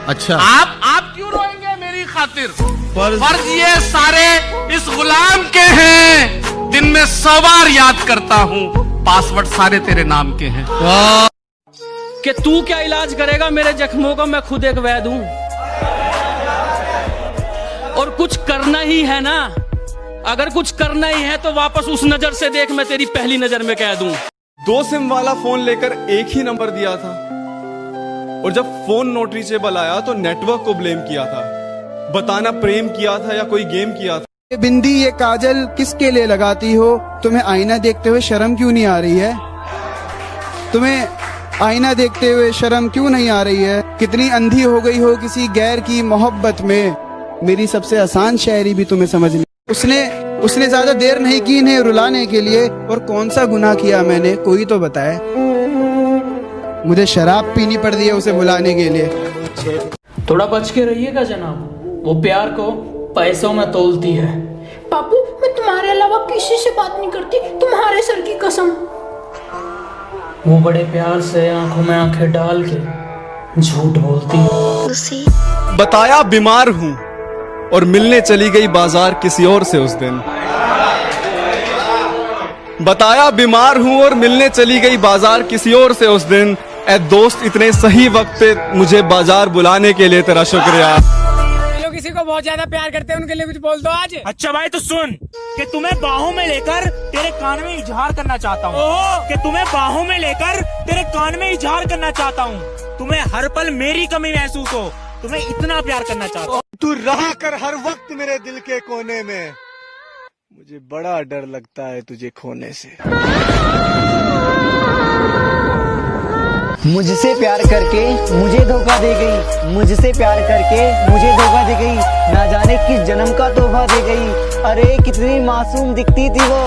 अच्छा, आप क्यों रोएंगे मेरी खातिर? फर्ज ये सारे इस गुलाम के हैं, दिन में 100 बार याद करता हूँ, पासवर्ड सारे तेरे नाम के हैं। कि तू क्या इलाज करेगा मेरे जख्मों का, मैं खुद एक वैद हूं। और कुछ करना ही है ना, अगर कुछ करना ही है तो वापस उस नजर से देख, मैं तेरी पहली नजर में कह दूं। 2 सिम वाला फोन लेकर एक ही नंबर दिया था, और जब फोन नॉट रीचेबल आया तो नेटवर्क को ब्लेम किया था। बताना प्रेम किया था या कोई गेम किया था। ये बिंदी ये काजल किसके लिए लगाती हो? तुम्हें आईना देखते हुए शर्म क्यों नहीं आ रही है? तुम्हें आईना देखते हुए शर्म क्यों नहीं आ रही है? कितनी अंधी हो गई हो किसी गैर की मोहब्बत में। मेरी सबसे आसान शायरी भी तुम्हें समझ नहीं। उसने ज्यादा देर नहीं की इन्हें रुलाने के लिए। और कौन सा गुनाह किया मैंने, कोई तो बताए। मुझे शराब पीनी पड़ रही है उसे बुलाने के लिए। थोड़ा बच के रहिएगा जनाब, वो प्यार को पैसों में तोलती है। पापू, मैं तुम्हारे अलावा किसी से बात नहीं करती, तुम्हारे सर की कसम। वो बड़े प्यार से आंखों में आंखें डाल के झूठ बोलती है। बताया बीमार हूँ और मिलने चली गई बाजार किसी और से उस दिन। बताया बीमार हूँ और मिलने चली गई बाजार किसी और से उस दिन। ऐ दोस्त, इतने सही वक्त पे मुझे बाजार बुलाने के लिए तेरा शुक्रिया। जो किसी को बहुत ज्यादा प्यार करते हैं उनके लिए कुछ बोल दो आज। अच्छा भाई, तो सुन कि तुम्हें बाहों में लेकर तेरे कान में इजहार करना चाहता हूँ, कि तुम्हें बाहों में लेकर तेरे कान में इजहार करना चाहता हूँ। तुम्हें हर पल मेरी कमी महसूस हो, तुम्हें इतना प्यार करना चाहता हूँ। तू रहा कर हर वक्त मेरे दिल के कोने में, मुझे बड़ा डर लगता है तुझे खोने से। मुझसे प्यार करके मुझे धोखा दे गई, मुझसे प्यार करके मुझे धोखा दे गई, ना जाने किस जन्म का तोहफा दे गई। अरे कितनी मासूम दिखती थी वो,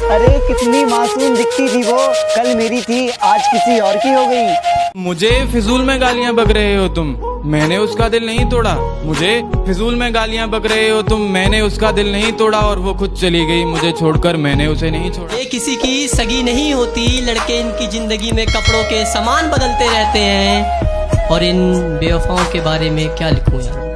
अरे कितनी मासूम दिखती थी वो, कल मेरी थी आज किसी और की हो गई। मुझे फिजूल में गालियां बक रहे हो तुम, मैंने उसका दिल नहीं तोड़ा। मुझे फिजूल में गालियां बक रहे हो तुम, मैंने उसका दिल नहीं तोड़ा। और वो खुद चली गई मुझे छोड़कर, मैंने उसे नहीं छोड़ा। ये किसी की सगी नहीं होती, लड़के इनकी जिंदगी में कपड़ों के सामान बदलते रहते हैं। और इन बेवफाओं के बारे में क्या लिखूं यार,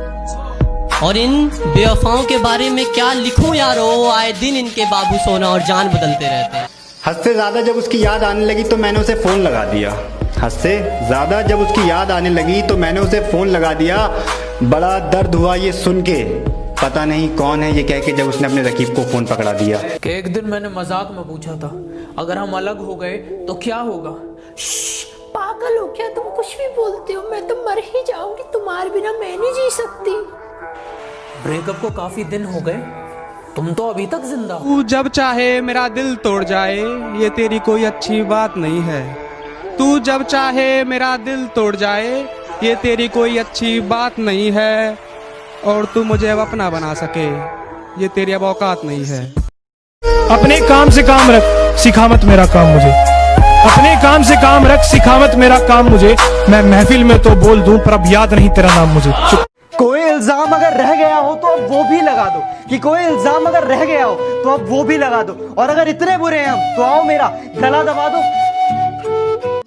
और इन बेवफाओं के बारे में क्या लिखूं यारो। आए दिन इनके बाबू सोना और जान बदलते रहते हैं। हद से ज्यादा जब उसकी याद आने लगी तो मैंने उसे फोन लगा दिया। हद से ज्यादा जब उसकी याद आने लगी तो मैंने उसे फोन लगा दिया। बड़ा दर्द हुआ ये सुन के, पता नहीं कौन है ये कह के, जब उसने अपने रकीब को फोन पकड़ा दिया। कि एक दिन मैंने मजाक में पूछा था, अगर हम अलग हो गए तो क्या होगा? पागल हो क्या तुम, कुछ भी बोलते हो। मैं तो मर ही जाऊंगी, तुम्हारे बिना मैं नहीं जी सकती। ब्रेकअप को काफी दिन हो गए, तुम तो अभी तक जिंदा हो। तू जब चाहे मेरा दिल तोड़ जाए, ये तेरी कोई अच्छी बात नहीं है। तू जब चाहे मेरा दिल तोड़ जाए, ये तेरी कोई अच्छी बात नहीं है। और तू मुझे अब अपना बना सके, ये तेरी अब औकात नहीं है। अपने काम से काम रख, सिखा मत मेरा काम मुझे। अपने काम से काम रख, सिखा मत मेरा काम मुझे। मैं महफिल में तो बोल दूं पर अब याद नहीं तेरा नाम मुझे। कोई इल्जाम अगर रह गया हो तो अब वो भी लगा दो, कि कोई इल्जाम अगर रह गया हो तो अब वो भी लगा दो। और अगर इतने बुरे हैं हम तो आओ मेरा गला दबा दो।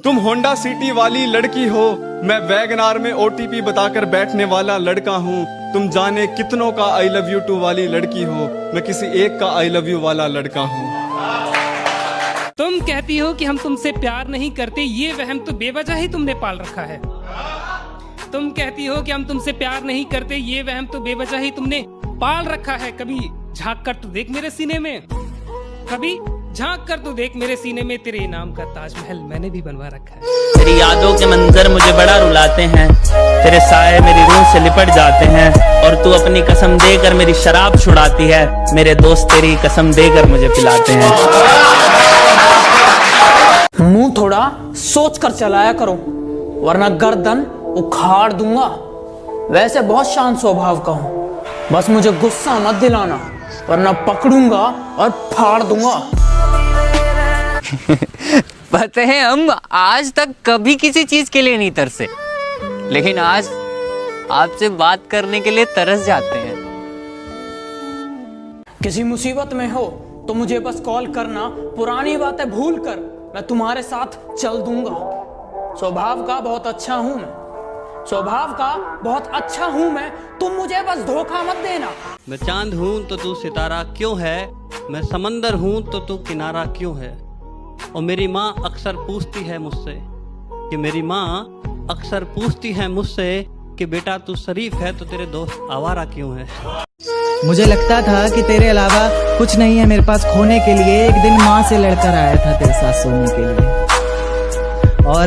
तुम होंडा सिटी वाली लड़की हो, मैं वैगनार में ओटीपी बताकर बैठने वाला लड़का हूँ। तुम जाने कितनों का आई लव यू टू वाली लड़की हो, मैं किसी एक का आई लव यू वाला लड़का हूँ। तुम कहती हो कि हम तुमसे प्यार नहीं करते, ये वहम तो बेवजह ही तुमने पाल रखा है। तुम कहती हो कि हम तुमसे प्यार नहीं करते, ये वहम तो बेवजह ही तुमने पाल रखा है। कभी झांक कर तो देख मेरे सीने में, कभी झांक कर तो देख मेरे सीने में, तेरे इनाम का ताजमहल मैंने भी बनवा रखा है। तेरी यादों के मंजर मुझे बड़ा रुलाते हैं, तेरे साए मेरी रूह से लिपट जाते हैं। और तू अपनी कसम देकर मेरी शराब छुड़ाती है, मेरे दोस्त तेरी कसम देकर मुझे पिलाते हैं। मुंह थोड़ा सोच कर चलाया करो, वरना गर्दन उखाड़ दूंगा। वैसे बहुत शांत स्वभाव का हूँ, बस मुझे गुस्सा मत दिलाना, वरना पकड़ूंगा और फाड़ दूंगा। पता है हम आज तक कभी किसी चीज के लिए नहीं तरसे, लेकिन आज आपसे बात करने के लिए तरस जाते हैं। किसी मुसीबत में हो तो मुझे बस कॉल करना, पुरानी बातें भूल कर मैं तुम्हारे साथ चल दूंगा। स्वभाव का बहुत अच्छा हूं मैं, स्वभाव का बहुत अच्छा हूँ मैं, तुम मुझे बस धोखा मत देना। मैं चांद हूँ तो तू सितारा क्यों है, मैं समंदर हूँ तो तू किनारा क्यों है। और मेरी माँ अक्सर पूछती है मुझसे कि बेटा तू शरीफ है तो तेरे दोस्त आवारा क्यों है। मुझे लगता था कि तेरे अलावा कुछ नहीं है मेरे पास खोने के लिए। एक दिन माँ से लड़कर आया था तेरे साथ सोने के लिए, और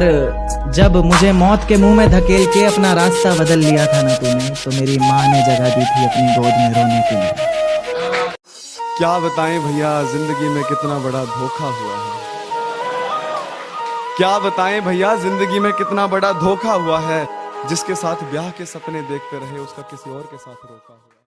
जब मुझे मौत के मुंह में धकेल के अपना रास्ता बदल लिया था ना तूने, तो मेरी माँ ने जगह दी थी अपनी गोद में रोने के लिए। क्या बताएं भैया जिंदगी में कितना बड़ा धोखा हुआ है। क्या बताएं भैया जिंदगी में कितना बड़ा धोखा हुआ है। जिसके साथ ब्याह के सपने देखते रहे उसका किसी और के साथ रोका हुआ।